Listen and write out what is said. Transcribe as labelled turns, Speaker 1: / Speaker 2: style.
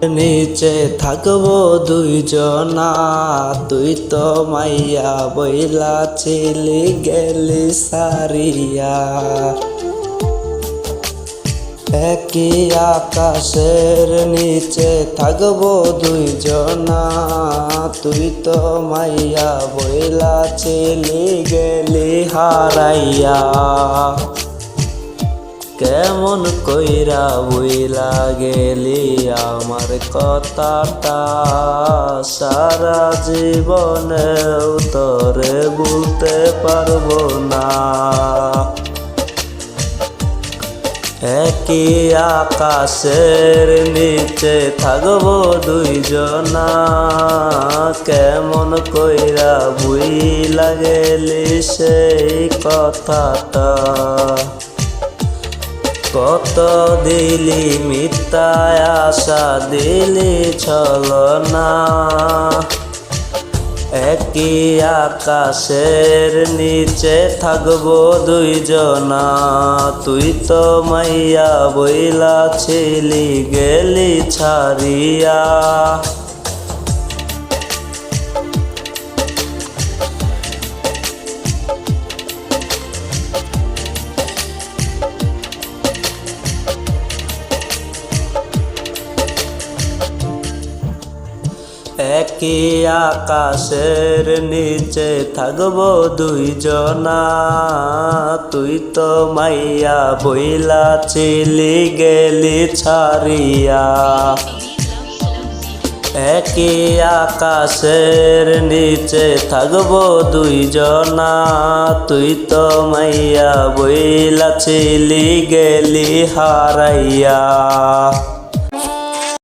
Speaker 1: নিচে থাকবো দুইজনা, তুই তো মাইয়া বইলা ছিলি গেলি সারিয়া। একই আকাশের নিচে থাকবো দুইজনা, তুই তো মাইয়া বইলা ছিলি গেলি হারাইয়া। কেমন কইরা বইলা গেলি আমার কথাটা, সারা জীবনেও তোরে ভুলতে পারবো না। একই আকাশের নিচে থাকবো দুইজনা, কেমন কইরা বইলা গেলি সেই কথাটা। কত দিলি মিথ্যায় আশা, দিলি ছলনা। একই আকাশের নিচে থাকবো দুইজনা, তুই তো মাইয়া বইলা ছিলি গেলি ছাড়িয়া। একই আকাশের নিচে থাকবো দুইজনা, তুই তো মাইয়া বইলা ছিলি গেলি ছাড়িয়া। একই আকাশের নিচে থাকবো দুইজনা, তুই তো মাইয়া বইলা ছিলি গেলি হারাইয়া।